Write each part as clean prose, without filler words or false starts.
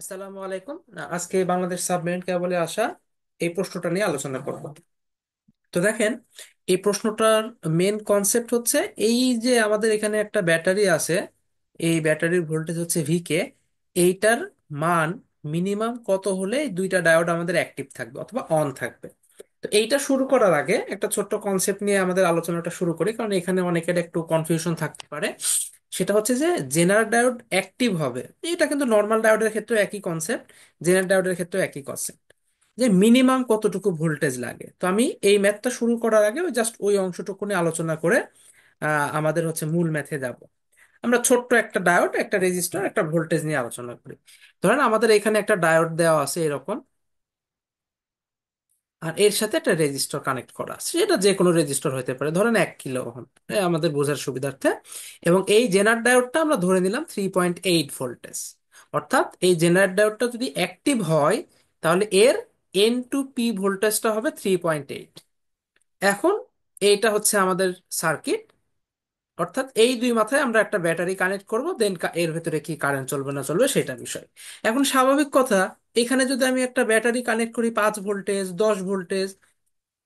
আসসালামু আলাইকুম। আজকে বাংলাদেশ সাবমেরিন কেবলে আসা এই প্রশ্নটা নিয়ে আলোচনা করব। তো দেখেন, এই প্রশ্নটার মেন কনসেপ্ট হচ্ছে এই যে আমাদের এখানে একটা ব্যাটারি আছে, এই ব্যাটারির ভোল্টেজ হচ্ছে ভিকে। এইটার মান মিনিমাম কত হলে এই দুইটা ডায়োড আমাদের অ্যাক্টিভ থাকবে অথবা অন থাকবে। তো এইটা শুরু করার আগে একটা ছোট্ট কনসেপ্ট নিয়ে আমাদের আলোচনাটা শুরু করি, কারণ এখানে অনেকের একটু কনফিউশন থাকতে পারে। সেটা হচ্ছে যে জেনারেল ডায়োড অ্যাক্টিভ হবে, এটা কিন্তু নর্মাল ডায়োডের ক্ষেত্রে একই কনসেপ্ট, জেনারেল ডায়োডের ক্ষেত্রে একই কনসেপ্ট, যে মিনিমাম কতটুকু ভোল্টেজ লাগে। তো আমি এই ম্যাথটা শুরু করার আগে জাস্ট ওই অংশটুকু নিয়ে আলোচনা করে আমাদের হচ্ছে মূল ম্যাথে যাব। আমরা ছোট্ট একটা ডায়োড, একটা রেজিস্টর, একটা ভোল্টেজ নিয়ে আলোচনা করি। ধরেন আমাদের এখানে একটা ডায়োড দেওয়া আছে এরকম, আর এর সাথে একটা রেজিস্টর কানেক্ট করা আছে, সেটা যে কোনো রেজিস্টর হতে পারে, ধরেন 1 কিলো ওহম, আমাদের বোঝার সুবিধার্থে। এবং এই জেনার ডায়োডটা আমরা ধরে নিলাম 3.8 ভোল্টেজ। অর্থাৎ এই জেনার ডায়োডটা যদি অ্যাক্টিভ হয় তাহলে এর N টু P ভোল্টেজটা হবে 3.8। এখন এইটা হচ্ছে আমাদের সার্কিট, অর্থাৎ এই দুই মাথায় আমরা একটা ব্যাটারি কানেক্ট করব, দেন এর ভেতরে কি কারেন্ট চলবে না চলবে সেটা বিষয়। এখন স্বাভাবিক কথা, এখানে যদি আমি একটা ব্যাটারি কানেক্ট করি 5 ভোল্টেজ, 10 ভোল্টেজ,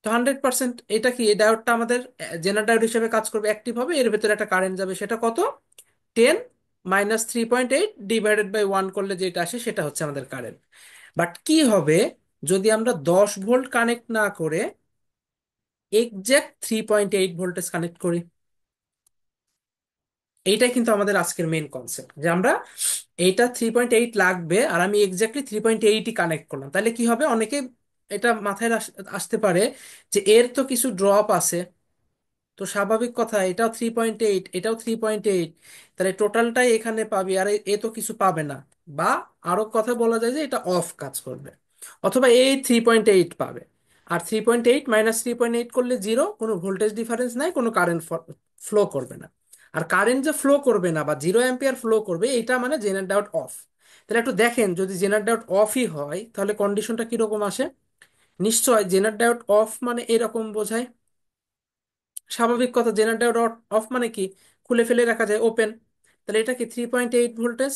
তো 100% এটা কি, এই ডায়োডটা আমাদের জেনার ডায়োড হিসেবে কাজ করবে, অ্যাক্টিভ হবে, এর ভেতরে একটা কারেন্ট যাবে, সেটা কত? 10 - 3.8 করলে যেটা আসে সেটা হচ্ছে আমাদের কারেন্ট। বাট কি হবে যদি আমরা 10 ভোল্ট কানেক্ট না করে এক্সাক্ট 3.8 ভোল্টেজ কানেক্ট করি? এইটাই কিন্তু আমাদের আজকের মেন কনসেপ্ট, যে আমরা এইটা 3.8 লাগবে আর আমি এক্স্যাক্টলি 3.8ই কানেক্ট করলাম, তাহলে কি হবে? অনেকে এটা মাথায় আসতে পারে যে এর তো কিছু ড্রপ আছে, তো স্বাভাবিক কথা এটাও 3.8, এটাও 3.8, তাহলে টোটালটাই এখানে পাবি আর এ তো কিছু পাবে না। বা আরো কথা বলা যায় যে এটা অফ কাজ করবে, অথবা এই 3.8 পাবে। আর 3.8 - 3.8 করলে জিরো, কোনো ভোল্টেজ ডিফারেন্স নাই, কোনো কারেন্ট ফ্লো করবে না। আর কারেন্ট যে ফ্লো করবে না বা 0 অ্যাম্পিয়ার ফ্লো করবে, এটা মানে জেনারেল ডায়োড অফ। তাহলে একটু দেখেন, যদি জেনারেল ডায়োড অফই হয় তাহলে কন্ডিশনটা কিরকম আসে? নিশ্চয় জেনারেল ডায়োড অফ মানে এরকম বোঝায়। স্বাভাবিক কথা, জেনারেটর অফ মানে কি, খুলে ফেলে রাখা যায়, ওপেন। তাহলে এটা কি 3.8 ভোল্টেজ?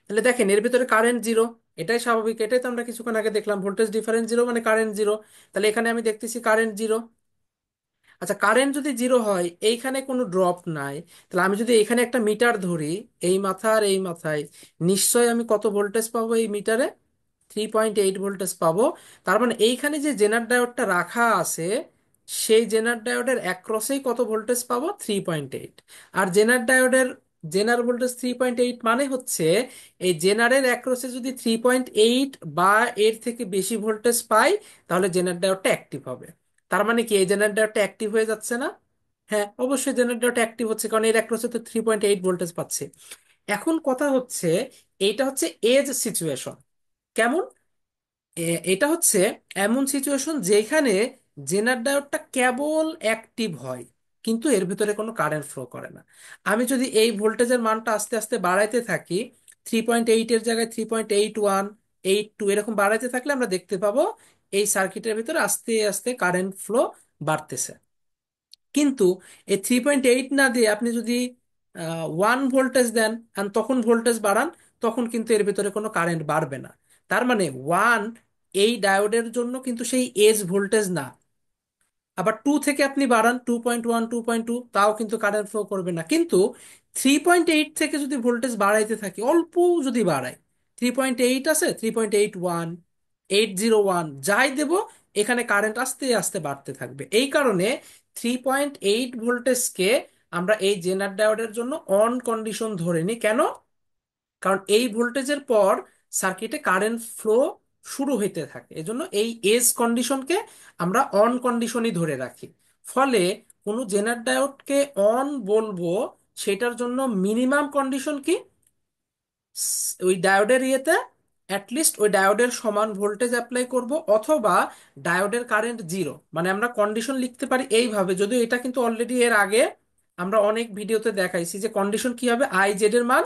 তাহলে দেখেন এর ভিতরে কারেন্ট জিরো, এটাই স্বাভাবিক, এটাই তো আমরা কিছুক্ষণ আগে দেখলাম, ভোল্টেজ ডিফারেন্স জিরো মানে কারেন্ট জিরো। তাহলে এখানে আমি দেখতেছি কারেন্ট জিরো। আচ্ছা, কারেন্ট যদি জিরো হয়, এইখানে কোনো ড্রপ নাই, তাহলে আমি যদি এখানে একটা মিটার ধরি, এই মাথা আর এই মাথায়, নিশ্চয় আমি কত ভোল্টেজ পাবো এই মিটারে? 3.8 ভোল্টেজ পাবো। তার মানে এইখানে যে জেনার ডায়োডটা রাখা আছে, সেই জেনার ডায়োডের অ্যাক্রসেই কত ভোল্টেজ পাবো? 3.8। আর জেনার ডায়োডের জেনার ভোল্টেজ 3.8 মানে হচ্ছে এই জেনারের অ্যাক্রসে যদি 3.8 বা এর থেকে বেশি ভোল্টেজ পাই, তাহলে জেনার ডায়োডটা অ্যাক্টিভ হবে। তার মানে কি এই জেনারেটরটা অ্যাক্টিভ হয়ে যাচ্ছে না? হ্যাঁ, অবশ্যই জেনারেটরটা অ্যাক্টিভ হচ্ছে, কারণ এর অ্যাক্রসে তো 3.8 ভোল্টেজ পাচ্ছে। এখন কথা হচ্ছে, এইটা হচ্ছে এজ সিচুয়েশন। কেমন? এটা হচ্ছে এমন সিচুয়েশন যেখানে জেনার ডায়োডটা কেবল অ্যাক্টিভ হয়, কিন্তু এর ভিতরে কোনো কারেন্ট ফ্লো করে না। আমি যদি এই ভোল্টেজের মানটা আস্তে আস্তে বাড়াইতে থাকি, 3.8-এর জায়গায় 3.81, 82 এরকম বাড়াইতে থাকলে আমরা দেখতে পাবো এই সার্কিটের ভিতরে আস্তে আস্তে কারেন্ট ফ্লো বাড়তেছে। কিন্তু এই 3.8 না দিয়ে আপনি যদি 1 ভোল্টেজ দেন আর তখন ভোল্টেজ বাড়ান, তখন কিন্তু এর ভিতরে কোনো কারেন্ট বাড়বে না। তার মানে ওয়ান এই ডায়োডের জন্য কিন্তু সেই এজ ভোল্টেজ না। আবার টু থেকে আপনি বাড়ান, 2.1, 2.2, তাও কিন্তু কারেন্ট ফ্লো করবে না। কিন্তু 3.8 থেকে যদি ভোল্টেজ বাড়াইতে থাকি, অল্প যদি বাড়াই, 3.8 আছে, 3.81, 801 যাই দেব, এখানে কারেন্ট আস্তে আস্তে বাড়তে থাকবে। এই কারণে 3.8 ভোল্টেজকে আমরা এই জেনার ডায়োডের জন্য অন কন্ডিশন ধরে নিই। কেন? কারণ এই ভোল্টেজের পর সার্কিটে কারেন্ট ফ্লো শুরু হইতে থাকে, এজন্য এই এজ কন্ডিশনকে আমরা অন কন্ডিশনই ধরে রাখি। ফলে কোনো জেনার ডায়োডকে অন বলবো, সেটার জন্য মিনিমাম কন্ডিশন কি? ওই ডায়োডের ইয়েতে অ্যাটলিস্ট ওই ডায়োডের সমান ভোল্টেজ অ্যাপ্লাই করব, অথবা ডায়োডের কারেন্ট জিরো। মানে আমরা কন্ডিশন লিখতে পারি এইভাবে, যদিও এটা কিন্তু অলরেডি এর আগে আমরা অনেক ভিডিওতে দেখাইছি যে কন্ডিশন কি হবে, আই জেড এর মান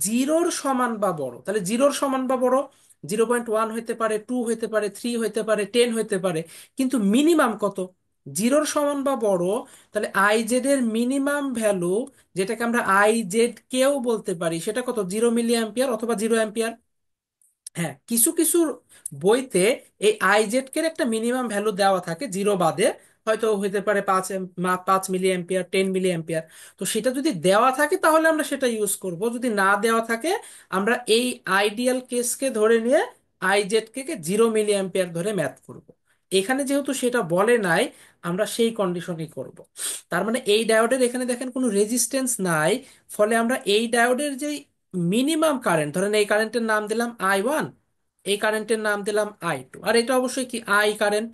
জিরোর সমান বা বড়। তাহলে জিরোর সমান বা বড় 0.1 হইতে পারে, 2 হইতে পারে, 3 হইতে পারে, 10 হইতে পারে, কিন্তু মিনিমাম কত? জিরোর সমান বা বড়। তাহলে আই জেড এর মিনিমাম ভ্যালু, যেটাকে আমরা আই জেড কেও বলতে পারি, সেটা কত? 0 মিলি অ্যাম্পিয়ার অথবা 0 অ্যাম্পিয়ার। হ্যাঁ, কিছু কিছু বইতে এই আইজেড কে একটা মিনিমাম ভ্যালু দেওয়া থাকে জিরো বাদে, হয়তো হইতে পারে 5 মিলি অ্যাম্পিয়ার, 10 মিলি অ্যাম্পিয়ার। তো সেটা যদি দেওয়া থাকে তাহলে আমরা সেটা ইউজ করব, যদি না দেওয়া থাকে আমরা এই আইডিয়াল কেসকে ধরে নিয়ে আইজেড কে 0 মিলি অ্যাম্পিয়ার ধরে ম্যাথ করব। এখানে যেহেতু সেটা বলে নাই, আমরা সেই কন্ডিশনই করব। তার মানে এই ডায়োডের এখানে দেখেন কোনো রেজিস্ট্যান্স নাই, ফলে আমরা এই ডায়োডের যে মিনিমাম কারেন্ট, ধরেন এই কারেন্টের নাম দিলাম I1, এই কারেন্টের নাম দিলাম I2, আর এটা অবশ্যই কি আই কারেন্ট,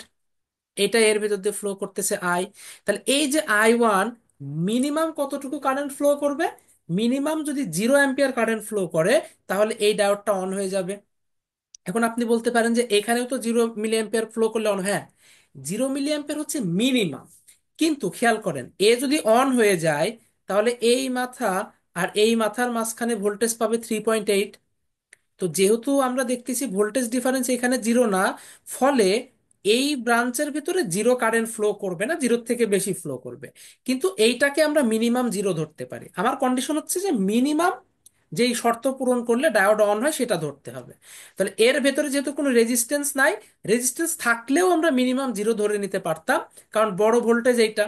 এটা এর ভিতর দিয়ে ফ্লো করতেছে আই। তাহলে এই যে I1 মিনিমাম কতটুকু কারেন্ট ফ্লো করবে, মিনিমাম যদি 0 অ্যাম্পিয়ার কারেন্ট ফ্লো করে তাহলে এই ডায়োডটা অন হয়ে যাবে। এখন আপনি বলতে পারেন যে এখানেও তো 0 মিলি অ্যাম্পিয়ার ফ্লো করলে অন, হ্যাঁ 0 মিলি অ্যাম্পিয়ার হচ্ছে মিনিমাম, কিন্তু খেয়াল করেন এ যদি অন হয়ে যায় তাহলে এই মাথা আর এই মাথার মাঝখানে ভোল্টেজ পাবে 3.8। তো যেহেতু আমরা দেখতেছি ভোল্টেজ ডিফারেন্স এখানে জিরো না, ফলে এই ব্রাঞ্চের ভিতরে জিরো কারেন্ট ফ্লো করবে না, জিরোর থেকে বেশি ফ্লো করবে। কিন্তু এইটাকে আমরা মিনিমাম জিরো ধরতে পারি, আমার কন্ডিশন হচ্ছে যে মিনিমাম যেই শর্ত পূরণ করলে ডায়োড অন হয় সেটা ধরতে হবে। তাহলে এর ভেতরে যেহেতু কোনো রেজিস্ট্যান্স নাই, রেজিস্ট্যান্স থাকলেও আমরা মিনিমাম জিরো ধরে নিতে পারতাম, কারণ বড় ভোল্টেজ এইটা,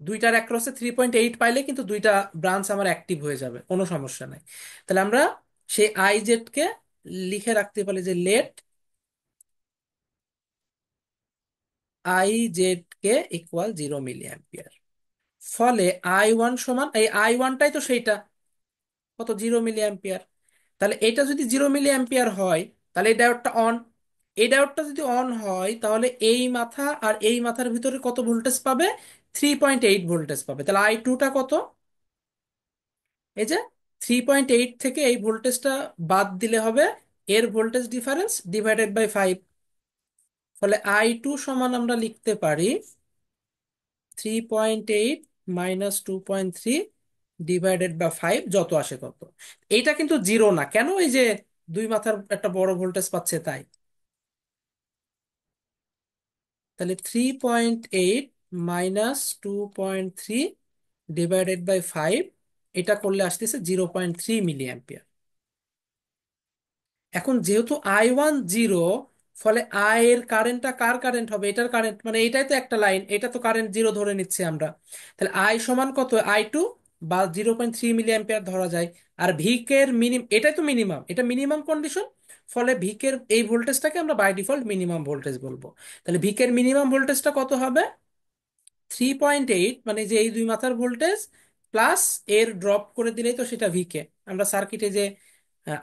দুইটার অ্যাক্রসে 3.8 পাইলে কিন্তু দুইটা ব্রাঞ্চ আমার অ্যাক্টিভ হয়ে যাবে, কোনো সমস্যা নাই। তাহলে আমরা সেই আইজেড কে লিখে রাখতে পারি যে লেট আইজেড কে ইকুয়াল 0 মিলি অ্যাম্পিয়ার। ফলে I1 সমান, এই I1টাই তো সেইটা, কত 0 মিলি অ্যাম্পিয়ার। তাহলে এটা যদি 0 মিলি অ্যাম্পিয়ার হয় তাহলে এই ডায়োডটা অন, এই ডায়োডটা যদি অন হয় তাহলে এই মাথা আর এই মাথার ভিতরে কত ভোল্টেজ পাবে, 3.8 ভোল্টেজ পাবে। তাহলে I2টা কত, এই যে 3.8 থেকে এই ভোল্টেজটা বাদ দিলে হবে এর ভোল্টেজ ডিফারেন্স ডিভাইডেড বাই 5। ফলে I2 সমান আমরা লিখতে পারি 3.8 -2.3 ডিভাইডেড বাই 5, যত আসে তত। এইটা কিন্তু জিরো না, কেন, এই যে দুই মাথার একটা বড় ভোল্টেজ পাচ্ছে তাই। তাহলে 3.8 -2.3 ডিভাইডেড বাই 5, এটা করলে আসতেছে 0.3 মিলি অ্যাম্পিয়ার। এখন যেহেতু I1 জিরো, ফলে আই এর কারেন্টটা কার কারেন্ট হবে, এটার কারেন্ট, মানে এটাই তো একটা লাইন, এটা তো কারেন্ট জিরো ধরে নিচ্ছি আমরা। তাহলে আই সমান কত, I2 বা 0.3 মিলি অ্যাম্পিয়ার ধরা যায়। আর ভিকের মিনিমাম, এটাই তো মিনিমাম, এটা মিনিমাম কন্ডিশন, ফলে ভিকের এই ভোল্টেজটাকে আমরা বাই ডিফল্ট মিনিমাম ভোল্টেজ বলবো। তাহলে ভিকের মিনিমাম ভোল্টেজটা কত হবে, 3.8, মানে যে এই দুই মাথার ভোল্টেজ প্লাস এর ড্রপ করে দিলেই তো সেটা ভিকে। আমরা সার্কিটে যে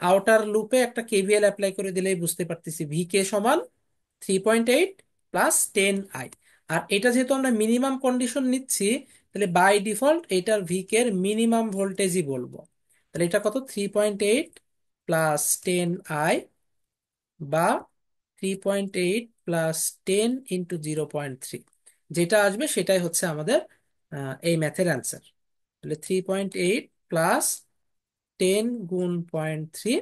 আউটার লুপে একটা কেভিএল অ্যাপ্লাই করে দিলেই বুঝতে পারতেছি ভিকে সমান 3.8 +10 I। আর এটা যেহেতু আমরা মিনিমাম কন্ডিশন নিচ্ছি, তাহলে বাই ডিফল্ট এটার ভিকে এর মিনিমাম ভোল্টেজই বলবো। তাহলে এটা কত, 3.8 +10 I, বা 3.8 +10 ইন্টু 0.3, যেটা আসবে সেটাই হচ্ছে আমাদের এই ম্যাথের অ্যান্সার। তাহলে 3.8 +10 গুণ 0.3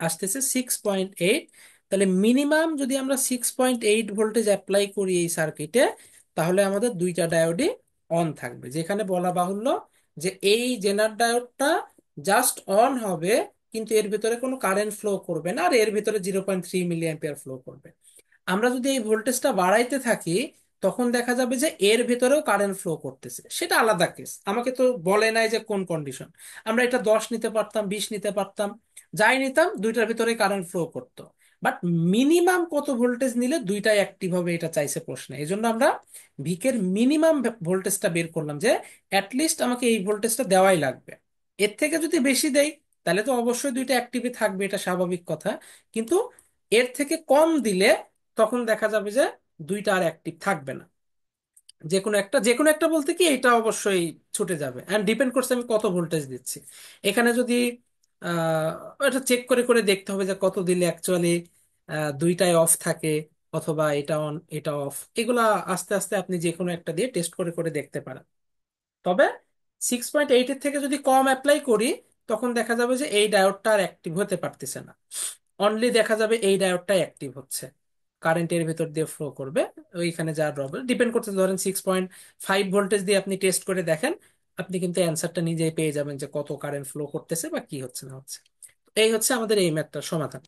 আসতেছে 6.8। তাহলে মিনিমাম যদি আমরা 6.8 ভোল্টেজ অ্যাপ্লাই করি এই সার্কিটে, তাহলে আমাদের দুইটা ডায়োডই অন থাকবে। যেখানে বলা বাহুল্য যে এই জেনার ডায়োডটা জাস্ট অন হবে, কিন্তু এর ভিতরে কোনো কারেন্ট ফ্লো করবে না, আর এর ভিতরে 0.3 মিলি অ্যাম্পিয়ার ফ্লো করবে। আমরা যদি এই ভোল্টেজটা বাড়াইতে থাকি তখন দেখা যাবে যে এর ভেতরেও কারেন্ট ফ্লো করতেছে, সেটা আলাদা কেস, আমাকে তো বলে নাই যে কোন কন্ডিশন। আমরা এটা 10 নিতে পারতাম, 20 নিতে পারতাম, যাই নিতাম দুইটার ভিতরে কারেন্ট ফ্লো করতো। বাট মিনিমাম কত ভোল্টেজ নিলে দুইটাই অ্যাক্টিভ হবে এটা চাইছে প্রশ্নে, এই জন্য আমরা ভিকের মিনিমাম ভোল্টেজটা বের করলাম, যে অ্যাটলিস্ট আমাকে এই ভোল্টেজটা দেওয়াই লাগবে। এর থেকে যদি বেশি দেই তাহলে তো অবশ্যই দুইটা অ্যাক্টিভে থাকবে, এটা স্বাভাবিক কথা, কিন্তু এর থেকে কম দিলে তখন দেখা যাবে যে দুইটা আর অ্যাক্টিভ থাকবে না। যে কোনো একটা বলতে কি এটা অবশ্যই ছুটে যাবে, এন্ড ডিপেন্ড করছে আমি কত ভোল্টেজ দিচ্ছি। এখানে যদি এটা চেক করে করে দেখতে হবে যে কত দিলে অ্যাকচুয়ালি দুইটাই অফ থাকে, অথবা এটা অন এটা অফ, এগুলা আস্তে আস্তে আপনি যে কোনো একটা দিয়ে টেস্ট করে করে দেখতে পারেন। তবে 6.8 এর থেকে যদি কম অ্যাপ্লাই করি তখন দেখা যাবে যে এই ডায়োডটা আর অ্যাক্টিভ হতে পারতেছে না, অনলি দেখা যাবে এই ডায়োডটাই অ্যাক্টিভ হচ্ছে, কারেন্টের ভেতর দিয়ে ফ্লো করবে। ওইখানে যা ড্রপ ডিপেন্ড করতে, ধরেন 6.5 ভোল্টেজ দিয়ে আপনি টেস্ট করে দেখেন, আপনি কিন্তু অ্যান্সারটা নিজেই পেয়ে যাবেন যে কত কারেন্ট ফ্লো করতেছে বা কি হচ্ছে না হচ্ছে। এই হচ্ছে আমাদের এই ম্যাথটার সমাধান।